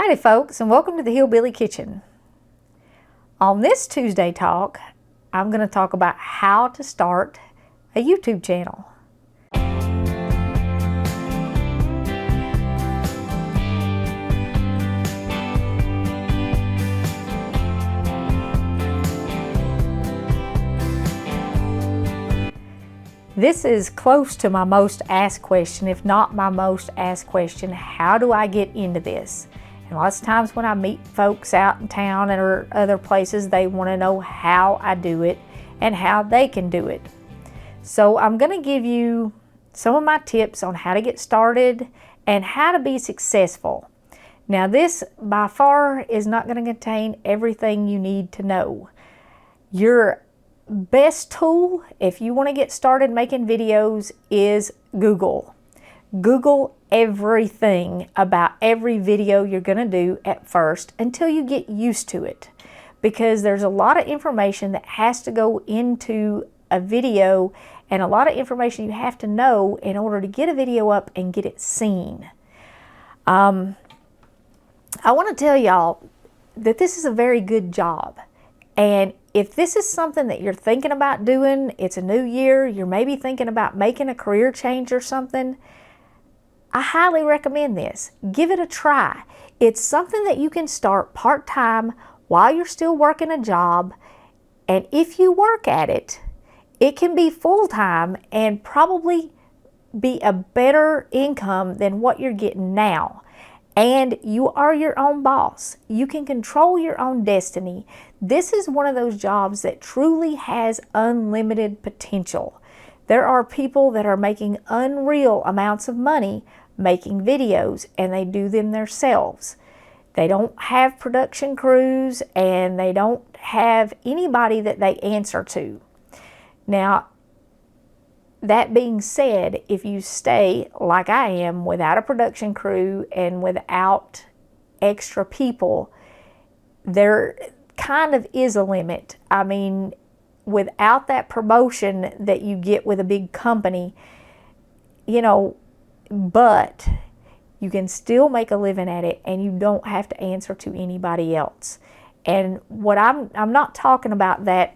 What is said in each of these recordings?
Howdy folks, and welcome to the Hillbilly Kitchen. On this Tuesday talk, I'm going to talk about how to start a YouTube channel. This is close to my most asked question, if not my most asked question. How do I get into this? And lots of times when I meet folks out in town or other places, they want to know how I do it and how they can do it. So I'm going to give you some of my tips on how to get started and how to be successful. Now this by far is not going to contain everything you need to know. Your best tool if you want to get started making videos is Google. Google everything about every video you're going to do at first until you get used to it, because there's a lot of information that has to go into a video and a lot of information you have to know in order to get a video up and get it seen. I want to tell y'all that this is a very good job, and if this is something that you're thinking about doing, it's a new year, you're maybe thinking about making a career change or something, I highly recommend this. Give it a try. It's something that you can start part-time while you're still working a job, and if you work at it, it can be full-time and probably be a better income than what you're getting now. And you are your own boss. You can control your own destiny. This is one of those jobs that truly has unlimited potential. There are people that are making unreal amounts of money making videos, and they do them themselves. They don't have production crews, and they don't have anybody that they answer to. Now, that being said, if you stay like I am without a production crew and without extra people, there kind of is a limit. I mean, without that promotion that you get with a big company, you know, but you can still make a living at it and you don't have to answer to anybody else. And what I'm not talking about that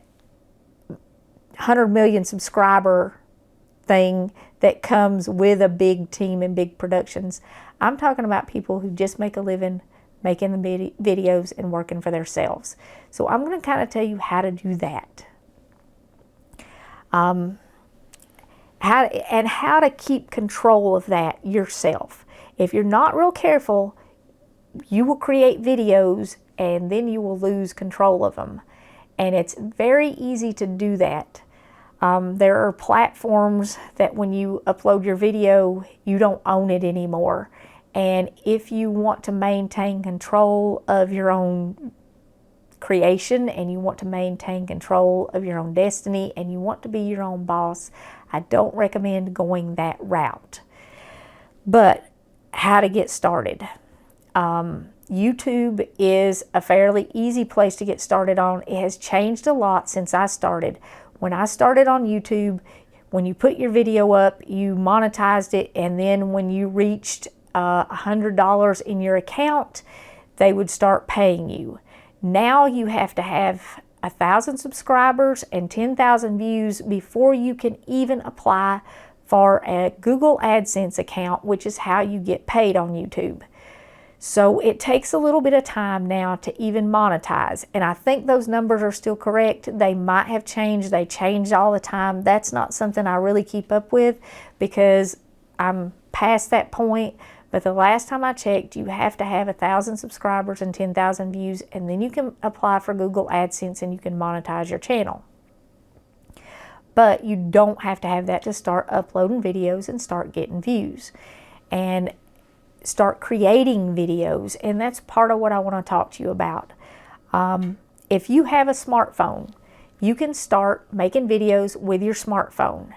100 million subscriber thing that comes with a big team and big productions. I'm talking about people who just make a living making the videos and working for themselves. So I'm going to kind of tell you how to do that. How to keep control of that yourself. If you're not real careful, you will create videos and then you will lose control of them. And it's very easy to do that. There are platforms that when you upload your video, you don't own it anymore. And if you want to maintain control of your own creation and you want to maintain control of your own destiny and you want to be your own boss, I don't recommend going that route. But how to get started. YouTube is a fairly easy place to get started on. It has changed a lot since I started. When I started on YouTube, when you put your video up, you monetized it, and then when you reached $100 in your account, they would start paying you. Now you have to have 1,000 subscribers and 10,000 views before you can even apply for a Google AdSense account, which is how you get paid on YouTube. So it takes a little bit of time now to even monetize. And I think those numbers are still correct. They might have changed. They change all the time. That's not something I really keep up with because I'm past that point. But the last time I checked, you have to have 1,000 subscribers and 10,000 views, and then you can apply for Google AdSense and you can monetize your channel. But you don't have to have that to start uploading videos and start getting views and start creating videos. And that's part of what I want to talk to you about. If you have a smartphone, you can start making videos with your smartphone.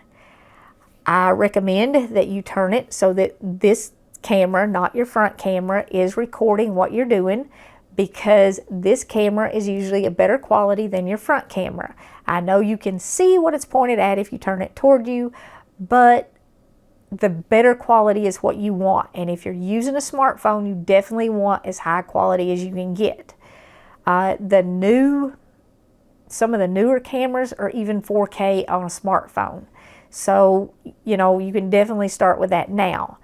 I recommend that you turn it so that this camera, not your front camera, is recording what you're doing, because this camera is usually a better quality than your front camera. I know you can see what it's pointed at if you turn it toward you, but the better quality is what you want. And if you're using a smartphone, you definitely want as high quality as you can get. Some of the newer cameras are even 4K on a smartphone. So, you can definitely start with that now.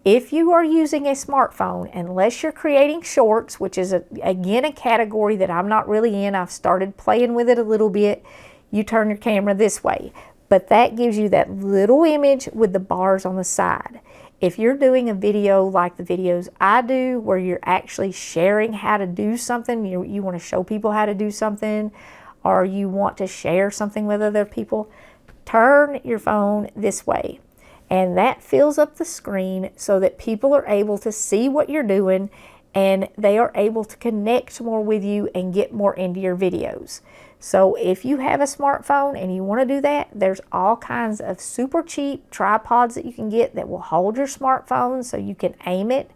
If you are using a smartphone, unless you're creating shorts, which is again a category that I'm not really in, I've started playing with it a little bit, you turn your camera this way. But that gives you that little image with the bars on the side. If you're doing a video like the videos I do, where you're actually sharing how to do something, you want to show people how to do something, or you want to share something with other people, turn your phone this way. And that fills up the screen so that people are able to see what you're doing, and they are able to connect more with you and get more into your videos. So if you have a smartphone and you want to do that, there's all kinds of super cheap tripods that you can get that will hold your smartphone so you can aim it.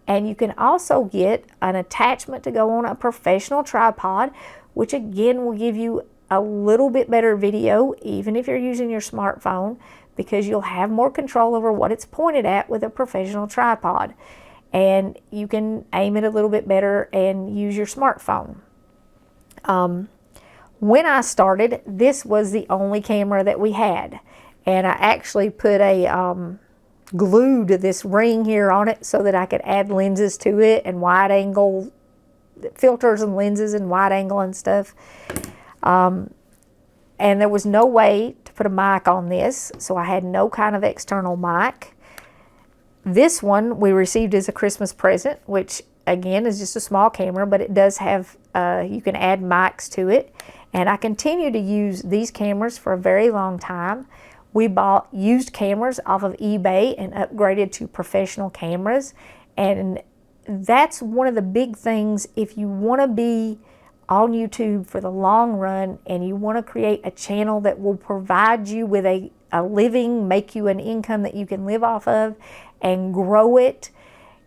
And you can also get an attachment to go on a professional tripod, which again will give you a little bit better video, even if you're using your smartphone, because you'll have more control over what it's pointed at with a professional tripod. And you can aim it a little bit better and use your smartphone. When I started, this was the only camera that we had. And I actually put glued this ring here on it so that I could add lenses to it, and wide angle filters and lenses and wide angle and stuff. And there was no way to put a mic on this, so I had no kind of external mic. This one we received as a Christmas present, which again is just a small camera, but it does have, you can add mics to it. And I continue to use these cameras for a very long time. We bought used cameras off of eBay and upgraded to professional cameras. And that's one of the big things if you want to be on YouTube for the long run and you want to create a channel that will provide you with a living, make you an income that you can live off of and grow it,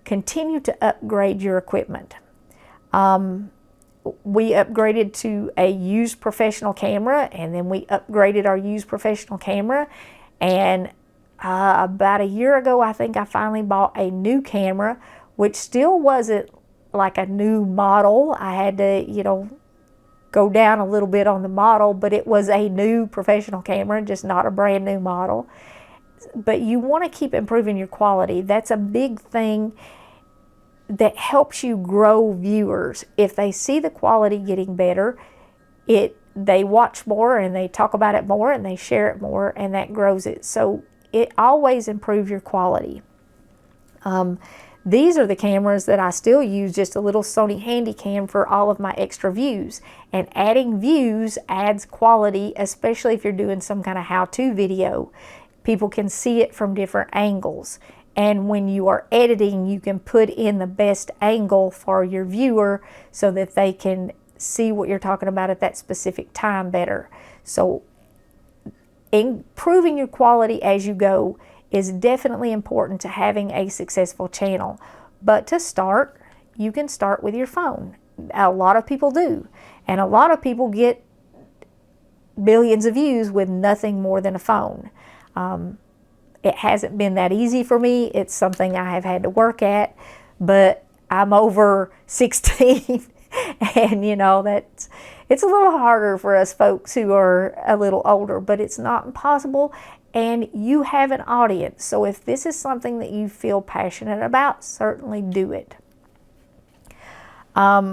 continue to upgrade your equipment. We upgraded to a used professional camera, and then we upgraded our used professional camera. And about a year ago, I think I finally bought a new camera, which still wasn't like a new model. I had to, go down a little bit on the model, but it was a new professional camera, just not a brand new model. But you want to keep improving your quality. That's a big thing that helps you grow viewers. If they see the quality getting better, they watch more and they talk about it more and they share it more, and that grows it. So it always improves your quality. These are the cameras that I still use, just a little Sony Handycam for all of my extra views. And adding views adds quality, especially if you're doing some kind of how-to video. People can see it from different angles. And when you are editing, you can put in the best angle for your viewer so that they can see what you're talking about at that specific time better. So improving your quality as you go is definitely important to having a successful channel. But to start, you can start with your phone. A lot of people do. And a lot of people get billions of views with nothing more than a phone. It hasn't been that easy for me. It's something I have had to work at, but I'm over 16 and it's a little harder for us folks who are a little older, but it's not impossible, and you have an audience. So if this is something that you feel passionate about, certainly do it. I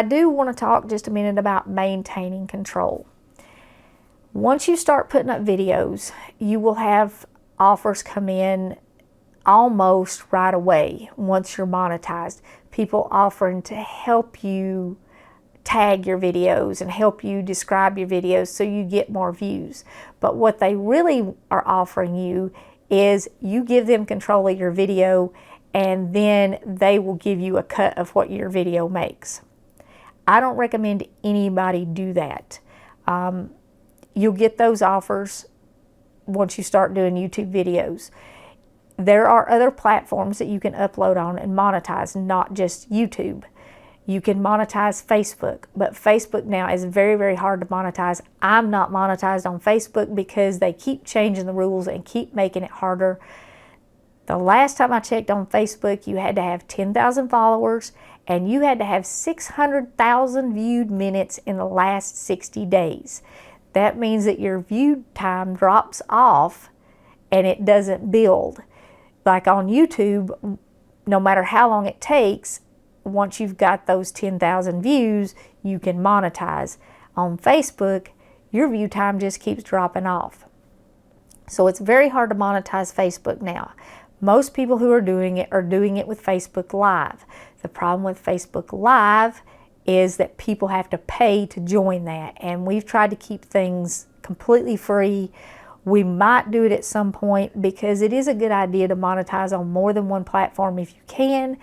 do want to talk just a minute about maintaining control. Once you start putting up videos, you will have offers come in almost right away once you're monetized. People offering to help you tag your videos and help you describe your videos so you get more views. But what they really are offering you is you give them control of your video, and then they will give you a cut of what your video makes. I don't recommend anybody do that. You'll get those offers once you start doing YouTube videos. There are other platforms that you can upload on and monetize, not just YouTube. You can monetize Facebook, but Facebook now is very, very hard to monetize. I'm not monetized on Facebook because they keep changing the rules and keep making it harder. The last time I checked on Facebook, you had to have 10,000 followers and you had to have 600,000 viewed minutes in the last 60 days. That means that your view time drops off and it doesn't build. Like on YouTube, no matter how long it takes, once you've got those 10,000 views, you can monetize. On Facebook, your view time just keeps dropping off. So it's very hard to monetize Facebook now. Most people who are doing it with Facebook Live. The problem with Facebook Live is that people have to pay to join that, and we've tried to keep things completely free. We might do it at some point because it is a good idea to monetize on more than one platform if you can,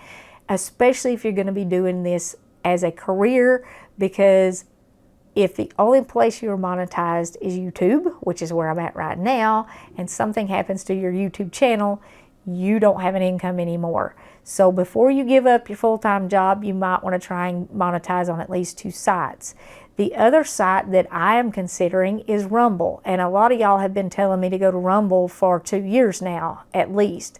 especially if you're going to be doing this as a career, because if the only place you're monetized is YouTube, which is where I'm at right now, and something happens to your YouTube channel, you don't have an income anymore. So before you give up your full-time job, you might want to try and monetize on at least 2 sites. The other site that I am considering is Rumble, and a lot of y'all have been telling me to go to Rumble for 2 years now, at least.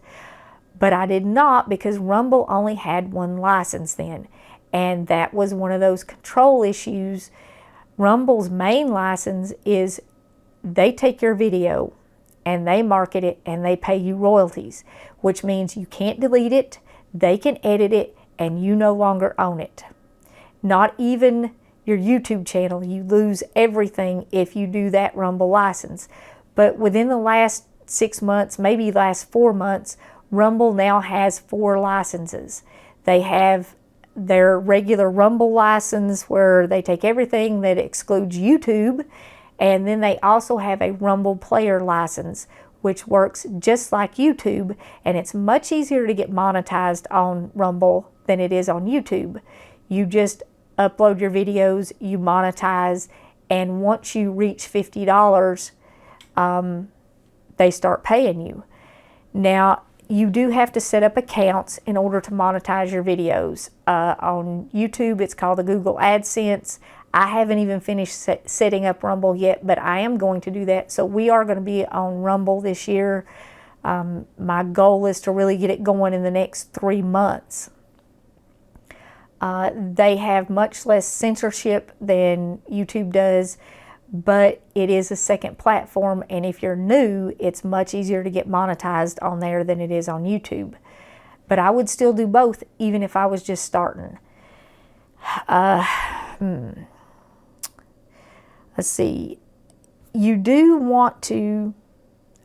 But I did not, because Rumble only had 1 license then, and that was one of those control issues. Rumble's main license is they take your video and they market it and they pay you royalties, which means you can't delete it, they can edit it, and you no longer own it. Not even your YouTube channel. You lose everything if you do that Rumble license. But within the last 6 months, maybe last 4 months, Rumble now has 4 licenses. They have their regular Rumble license where they take everything that excludes YouTube, and then they also have a Rumble Player license, which works just like YouTube, and it's much easier to get monetized on Rumble than it is on YouTube. You just upload your videos, you monetize, and once you reach $50, they start paying you. Now, you do have to set up accounts in order to monetize your videos. On YouTube, it's called the Google AdSense. I haven't even finished setting up Rumble yet, but I am going to do that. So we are going to be on Rumble this year. My goal is to really get it going in the next 3 months. They have much less censorship than YouTube does, but it is a second platform, and if you're new, it's much easier to get monetized on there than it is on YouTube. But I would still do both, even if I was just starting. Let's see. You do want to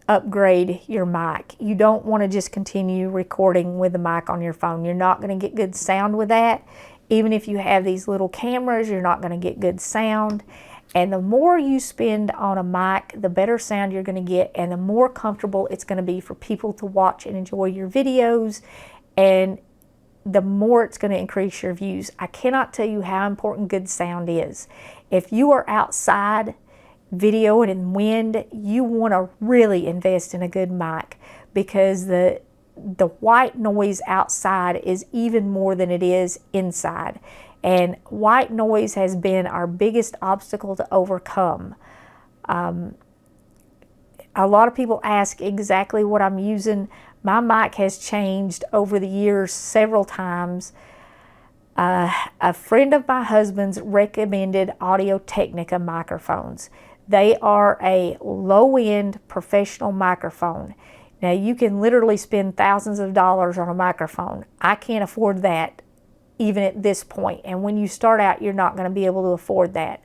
upgrade your mic. You don't want to just continue recording with the mic on your phone. You're not going to get good sound with that. Even if you have these little cameras, you're not going to get good sound. And the more you spend on a mic, the better sound you're going to get, and the more comfortable it's going to be for people to watch and enjoy your videos, and the more it's going to increase your views. I cannot tell you how important good sound is. If you are outside videoing in wind, you want to really invest in a good mic, because the white noise outside is even more than it is inside. And white noise has been our biggest obstacle to overcome. A lot of people ask exactly what I'm using. My mic has changed over the years several times. A friend of my husband's recommended Audio-Technica microphones. They are a low-end professional microphone. Now, you can literally spend thousands of dollars on a microphone. I can't afford that even at this point. And when you start out, you're not going to be able to afford that.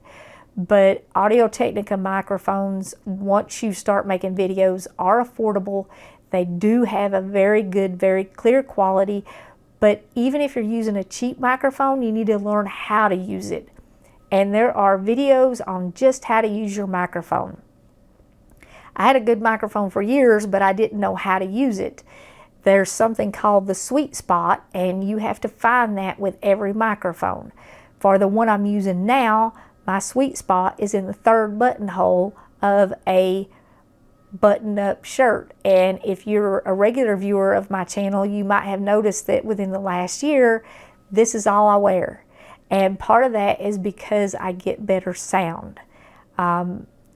But Audio-Technica microphones, once you start making videos, are affordable. They do have a very good, very clear quality. But even if you're using a cheap microphone, you need to learn how to use it. And there are videos on just how to use your microphone. I had a good microphone for years, but I didn't know how to use it. There's something called the sweet spot, and you have to find that with every microphone. For the one I'm using now, my sweet spot is in the 3rd buttonhole of a button-up shirt. And if you're a regular viewer of my channel, you might have noticed that within the last year, this is all I wear. And part of that is because I get better sound.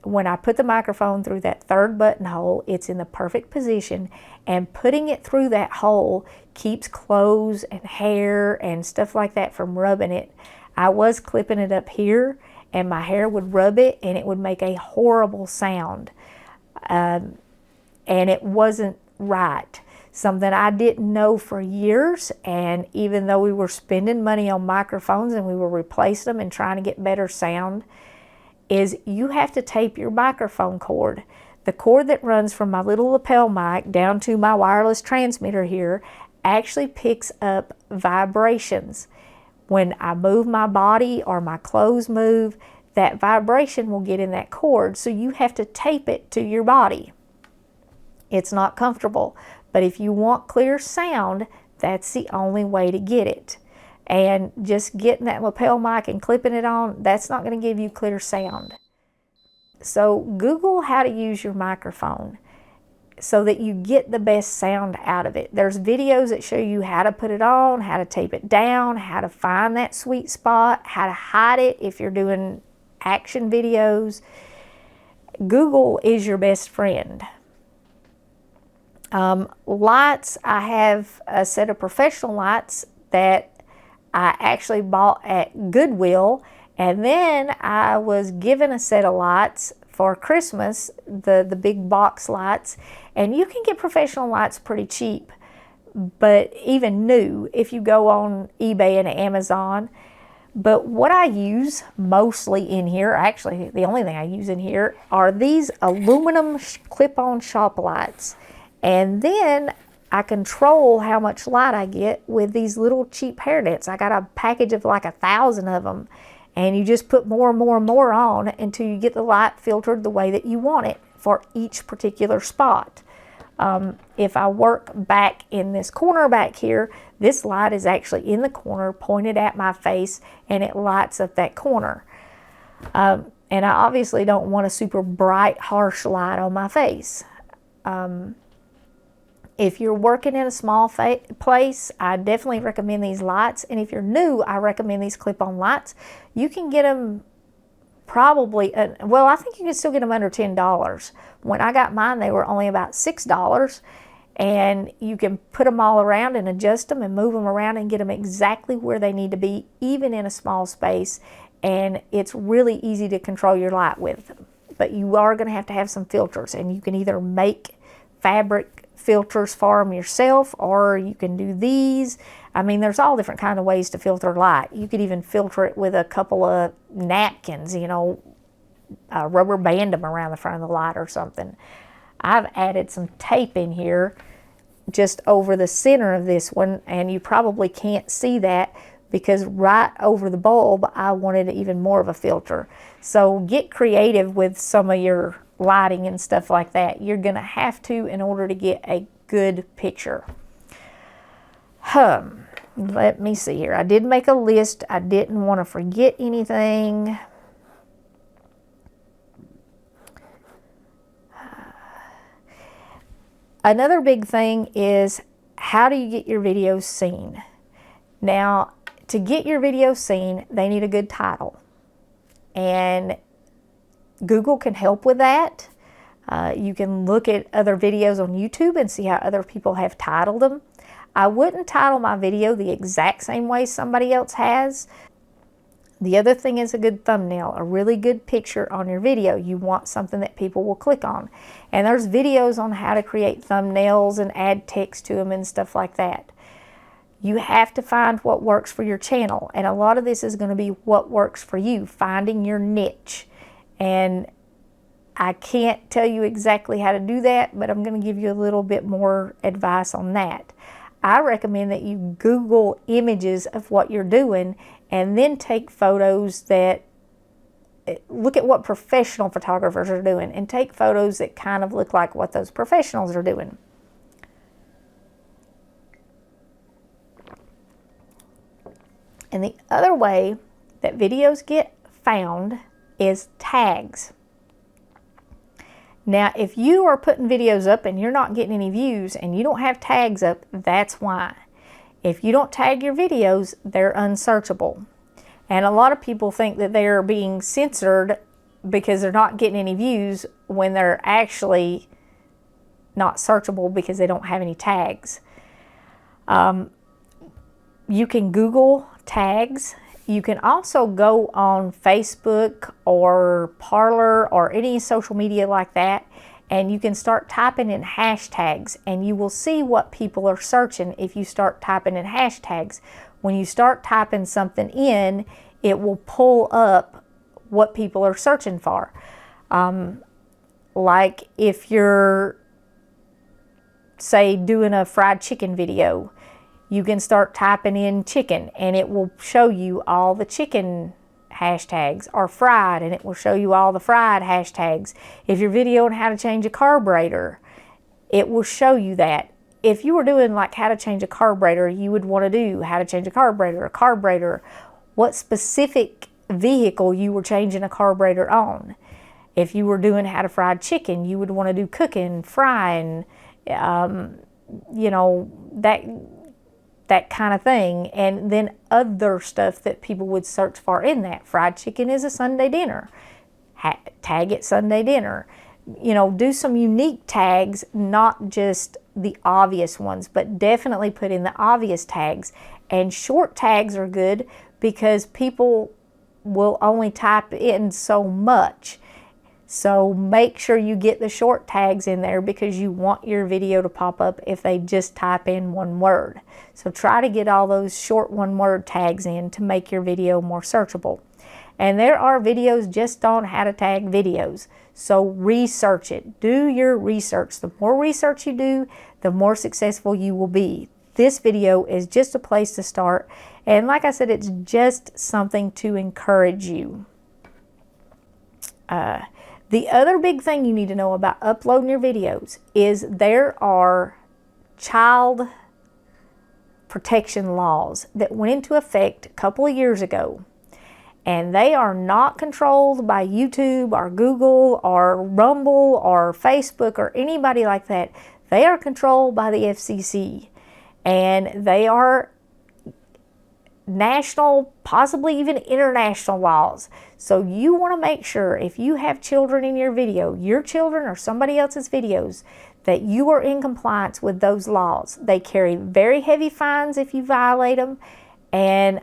When I put the microphone through that third buttonhole, it's in the perfect position, and putting it through that hole keeps clothes and hair and stuff like that from rubbing it. I was clipping it up here, and my hair would rub it, and it would make a horrible sound. And it wasn't right. Something I didn't know for years, and even though we were spending money on microphones and we were replacing them and trying to get better sound, is you have to tape your microphone cord. The cord that runs from my little lapel mic down to my wireless transmitter here actually picks up vibrations. When I move my body or my clothes move, that vibration will get in that cord, so you have to tape it to your body. It's not comfortable, but if you want clear sound, that's the only way to get it. And just getting that lapel mic and clipping it on, that's not going to give you clear sound. So Google how to use your microphone so that you get the best sound out of it. There's videos that show you how to put it on, how to tape it down, how to find that sweet spot, how to hide it if you're doing action videos. Google is your best friend. Lights, I have a set of professional lights that I actually bought at Goodwill, and then I was given a set of lights for Christmas, the big box lights, and you can get professional lights pretty cheap, but even new if you go on eBay and Amazon. But what I use mostly in here, actually the only thing I use in here, are these aluminum clip-on shop lights. And then I control how much light I get with these little cheap hair nets. I got a package of like 1,000 of them, and you just put more and more and more on until you get the light filtered the way that you want it for each particular spot. If I work back in this corner back here, this light is actually in the corner pointed at my face, and it lights up that corner. And I obviously don't want a super bright, harsh light on my face. If you're working in a small place, I definitely recommend these lights. And if you're new, I recommend these clip-on lights. You can get them probably, well, I think you can still get them under $10. When I got mine, they were only about $6. And you can put them all around and adjust them and move them around and get them exactly where they need to be, even in a small space. And it's really easy to control your light with them. But you are going to have some filters, and you can either make fabric filters for them yourself, or you can do these. I mean, there's all different kind of ways to filter light. You could even filter it with a couple of napkins, you know, rubber band them around the front of the light or something. I've added some tape in here just over the center of this one, and you probably can't see that because right over the bulb I wanted even more of a filter. So get creative with some of your lighting and stuff like that. You're going to have to in order to get a good picture. Let me see here. I did make a list. I didn't want to forget anything. Another big thing is, how do you get your videos seen? Now, to get your videos seen, they need a good title. And Google can help with that. You can look at other videos on YouTube and see how other people have titled them. I wouldn't title my video the exact same way somebody else has. The other thing is a good thumbnail, a really good picture on your video. You want something that people will click on. And there's videos on how to create thumbnails and add text to them and stuff like that. You have to find what works for your channel. And a lot of this is going to be what works for you, finding your niche. And I can't tell you exactly how to do that, but I'm going to give you a little bit more advice on that. I recommend that you Google images of what you're doing and then take photos that, look at what professional photographers are doing and take photos that kind of look like what those professionals are doing. And the other way that videos get found is tags. Now, if you are putting videos up and you're not getting any views and you don't have tags up, that's why. If you don't tag your videos, they're unsearchable. And a lot of people think that they're being censored because they're not getting any views when they're actually not searchable because they don't have any tags. You can Google tags. You can also go on Facebook or Parler or any social media like that, and you can start typing in hashtags, and you will see what people are searching if you start typing in hashtags. When you start typing something in, it will pull up what people are searching for. Like if you're, say, doing a fried chicken video, you can start typing in chicken and it will show you all the chicken hashtags, or fried, and it will show you all the fried hashtags. If you're videoing how to change a carburetor, it will show you that. If you were doing like how to change a carburetor, you would want to do how to change a carburetor, what specific vehicle you were changing a carburetor on. If you were doing how to fry chicken, you would want to do cooking, frying, you know, that kind of thing. And then other stuff that people would search for in that. Fried chicken is a Sunday dinner. Tag it Sunday dinner. You know, do some unique tags, not just the obvious ones, but definitely put in the obvious tags. And short tags are good because people will only type in so much. So make sure you get the short tags in there because you want your video to pop up if they just type in one word. So try to get all those short one-word tags in to make your video more searchable. And there are videos just on how to tag videos. So research it. Do your research. The more research you do, the more successful you will be. This video is just a place to start. And like I said, it's just something to encourage you. The other big thing you need to know about uploading your videos is there are child protection laws that went into effect a couple of years ago. And they are not controlled by YouTube or Google or Rumble or Facebook or anybody like that. They are controlled by the FCC. And they are national, possibly even international laws. So you want to make sure if you have children in your video, your children or somebody else's videos, that you are in compliance with those laws. They carry very heavy fines if you violate them, and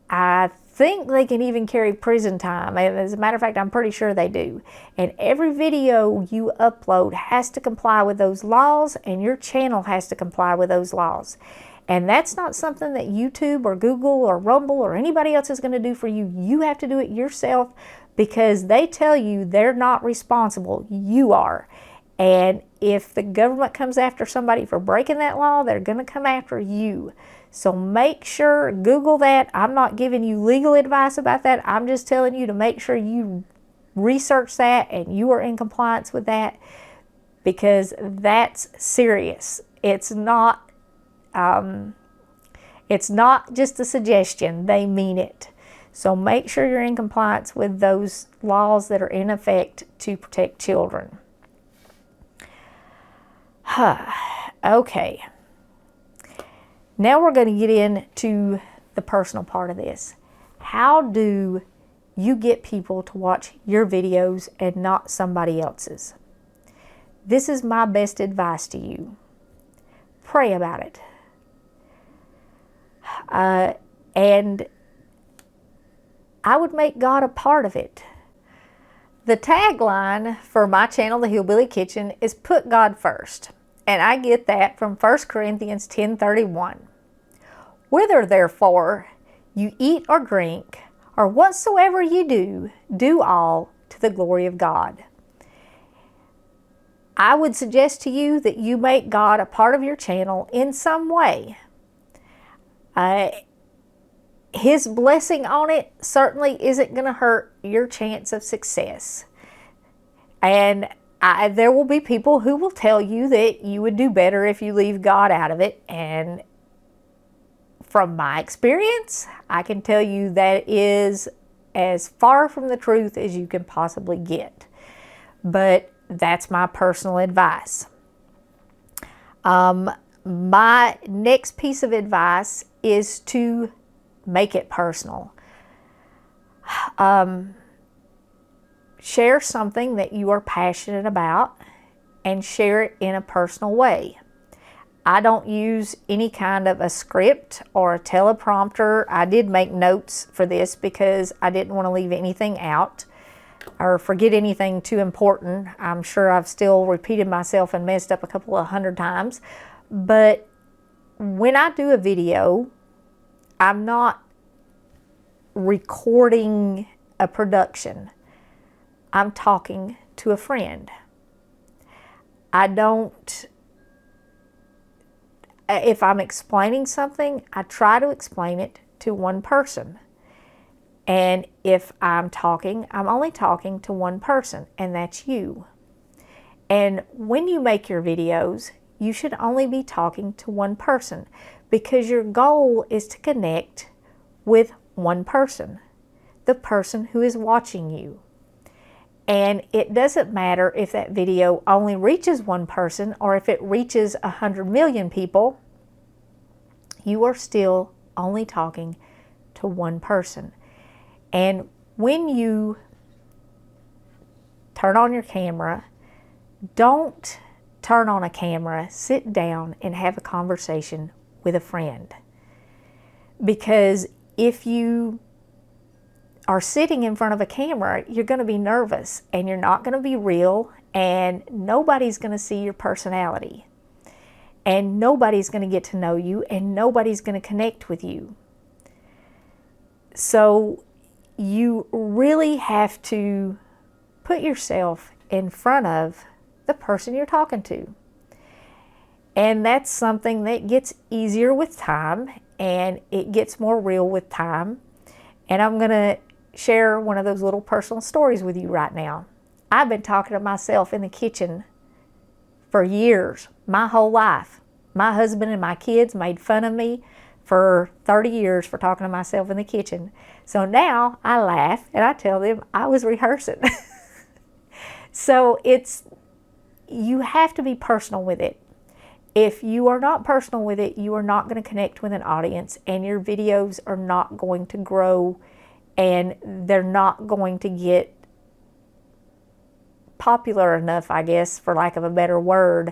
I think they can even carry prison time. As a matter of fact, I'm pretty sure they do. And every video you upload has to comply with those laws, and your channel has to comply with those laws. And that's not something that YouTube or Google or Rumble or anybody else is going to do for you. You have to do it yourself because they tell you they're not responsible. You are. And if the government comes after somebody for breaking that law, they're going to come after you. So make sure, Google that. I'm not giving you legal advice about that. I'm just telling you to make sure you research that and you are in compliance with that, because that's serious. It's not just a suggestion. They mean it. So make sure you're in compliance with those laws that are in effect to protect children. Okay. Now we're going to get into the personal part of this. How do you get people to watch your videos and not somebody else's? This is my best advice to you. Pray about it. And I would make God a part of it. The tagline for my channel, The Hillbilly Kitchen, is put God first. And I get that from 1 Corinthians 10:31. Whether therefore you eat or drink, or whatsoever you do, do all to the glory of God. I would suggest to you that you make God a part of your channel in some way. His blessing on it certainly isn't going to hurt your chance of success. And there will be people who will tell you that you would do better if you leave God out of it. And from my experience, I can tell you that is as far from the truth as you can possibly get. But that's my personal advice. My next piece of advice is to make it personal. Share something that you are passionate about and share it in a personal way. I don't use any kind of a script or a teleprompter. I did make notes for this because I didn't want to leave anything out or forget anything too important. I'm sure I've still repeated myself and messed up a couple of 100 times. But when I do a video, I'm not recording a production. I'm talking to a friend. If I'm explaining something, I try to explain it to one person. And if I'm talking, I'm only talking to one person, and that's you. And when you make your videos, you should only be talking to one person because your goal is to connect with one person, the person who is watching you. And it doesn't matter if that video only reaches one person or if it reaches 100 million people, you are still only talking to one person. And when you turn on your camera, don't turn on a camera, sit down and have a conversation with a friend. Because if you are sitting in front of a camera, you're going to be nervous and you're not going to be real, and nobody's going to see your personality. And nobody's going to get to know you, and nobody's going to connect with you. So you really have to put yourself in front of the person you're talking to. And that's something that gets easier with time, and it gets more real with time. And I'm going to share one of those little personal stories with you right now. I've been talking to myself in the kitchen for years, my whole life. My husband and my kids made fun of me for 30 years for talking to myself in the kitchen. So now I laugh and I tell them I was rehearsing. So you have to be personal with it. If you are not personal with it, you are not going to connect with an audience, and your videos are not going to grow, and they're not going to get popular enough, I guess, for lack of a better word.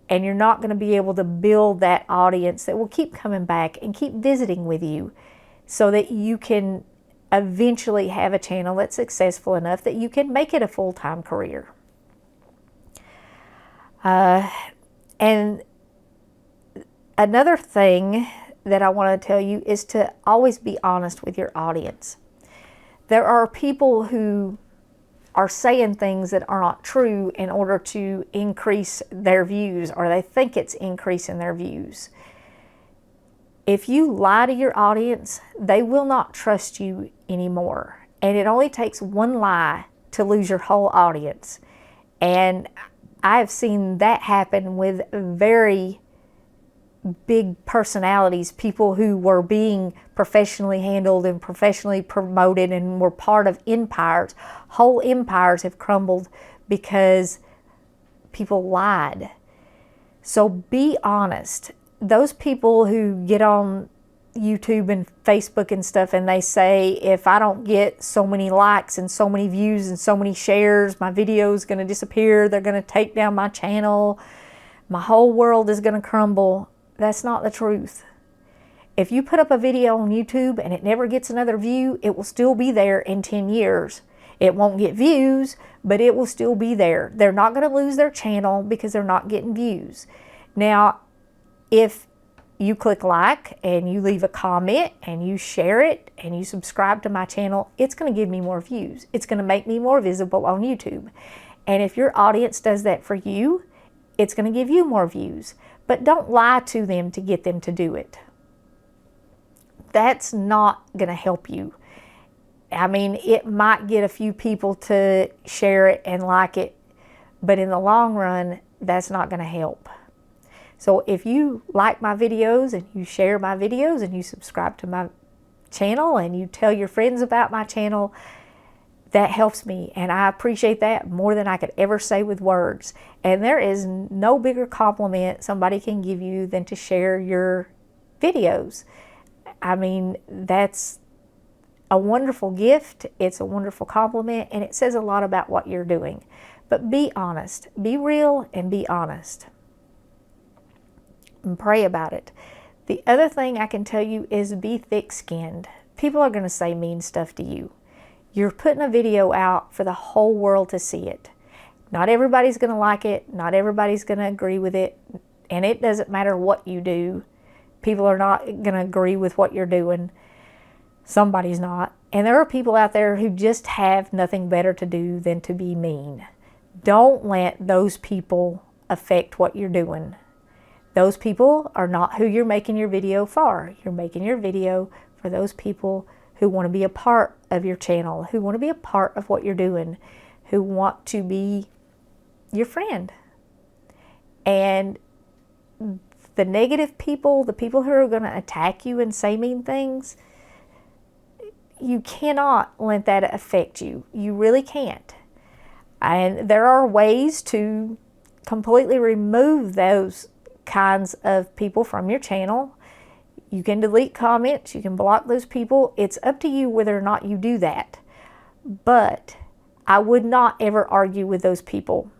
And you're not going to be able to build that audience that will keep coming back and keep visiting with you, so that you can eventually have a channel that's successful enough that you can make it a full-time career. And another thing that I want to tell you is to always be honest with your audience. There are people who are saying things that are not true in order to increase their views, or they think it's increasing their views. If you lie to your audience, they will not trust you anymore. And it only takes one lie to lose your whole audience. And I've seen that happen with very big personalities, people who were being professionally handled and professionally promoted and were part of empires. Whole empires have crumbled because people lied. So be honest. Those people who get on YouTube and Facebook and stuff and they say, if I don't get so many likes and so many views and so many shares, my video is going to disappear, they're going to take down my channel, my whole world is going to crumble. That's not the truth. If you put up a video on YouTube and it never gets another view, it will still be there in 10 years. It won't get views, but it will still be there. They're not going to lose their channel because they're not getting views. Now, if you click like and you leave a comment and you share it and you subscribe to my channel, it's going to give me more views. It's going to make me more visible on YouTube. And if your audience does that for you, it's going to give you more views. But don't lie to them to get them to do it. That's not going to help you. I mean, it might get a few people to share it and like it, but in the long run, that's not going to help. So if you like my videos and you share my videos and you subscribe to my channel and you tell your friends about my channel, that helps me, and I appreciate that more than I could ever say with words. And there is no bigger compliment somebody can give you than to share your videos. I mean, that's a wonderful gift, it's a wonderful compliment, and it says a lot about what you're doing. But be honest, be real, and be honest. And pray about it. The other thing I can tell you is be thick-skinned. People are going to say mean stuff to you. You're putting a video out for the whole world to see it. Not everybody's going to like it. Not everybody's going to agree with it. And it doesn't matter what you do. People are not going to agree with what you're doing. Somebody's not. And there are people out there who just have nothing better to do than to be mean. Don't let those people affect what you're doing. Those people are not who you're making your video for. You're making your video for those people who want to be a part of your channel, who want to be a part of what you're doing, who want to be your friend. And the negative people, the people who are going to attack you and say mean things, you cannot let that affect you. You really can't. And there are ways to completely remove those kinds of people from your channel. You can delete comments, you can block those people. It's up to you whether or not you do that. But I would not ever argue with those people.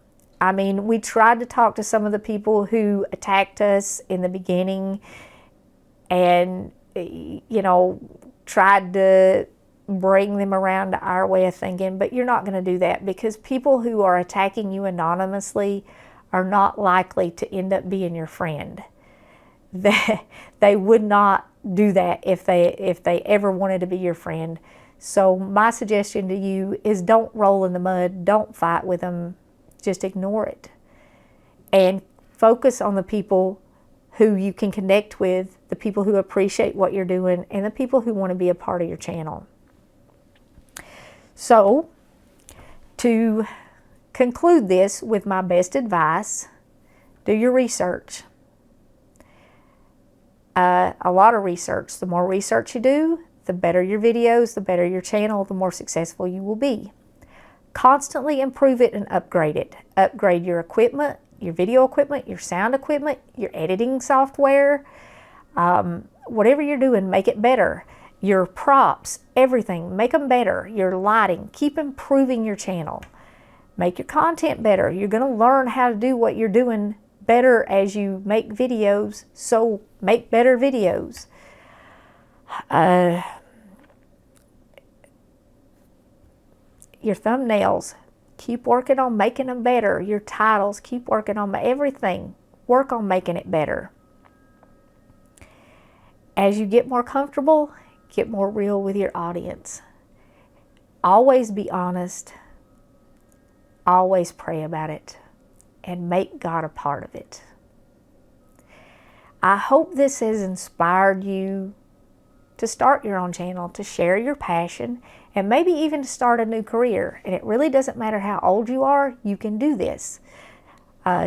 I mean, we tried to talk to some of the people who attacked us in the beginning and, you know, tried to bring them around to our way of thinking, but you're not going to do that, because people who are attacking you anonymously are not likely to end up being your friend. They would not do that if they ever wanted to be your friend. So my suggestion to you is don't roll in the mud, don't fight with them, just ignore it. And focus on the people who you can connect with, the people who appreciate what you're doing, and the people who want to be a part of your channel. So, to conclude this with my best advice, do your research. A lot of research. The more research you do, the better your videos, the better your channel, the more successful you will be. Constantly improve it and upgrade it. Upgrade your equipment, your video equipment, your sound equipment, your editing software. Whatever you're doing, make it better. Your props, everything, make them better. Your lighting, keep improving your channel. Make your content better. You're going to learn how to do what you're doing better as you make videos, so make better videos. Your thumbnails, keep working on making them better. Your titles, keep working on everything. Work on making it better. As you get more comfortable, get more real with your audience. Always be honest. Always pray about it. And make God a part of it. I hope this has inspired you to start your own channel, to share your passion, and maybe even to start a new career. And it really doesn't matter how old you are, you can do this.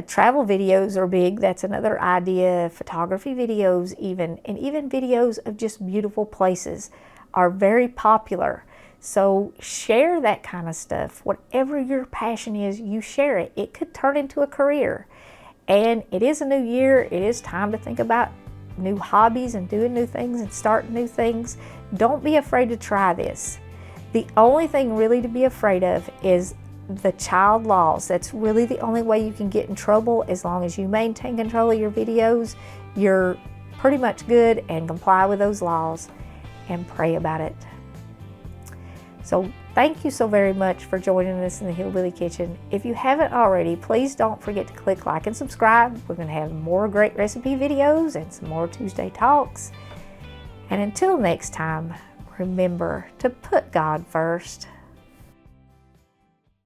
Travel videos are big. That's another idea. Photography videos even, and even videos of just beautiful places are very popular. So share that kind of stuff. Whatever your passion is, you share it. It could turn into a career. And it is a new year. It is time to think about new hobbies and doing new things and starting new things. Don't be afraid to try this. The only thing really to be afraid of is the child laws. That's really the only way you can get in trouble. As long as you maintain control of your videos, you're pretty much good, and comply with those laws and pray about it. So thank you so very much for joining us in the Hillbilly Kitchen. If you haven't already, please don't forget to click like and subscribe. We're going to have more great recipe videos and some more Tuesday talks. And until next time, remember to put God first.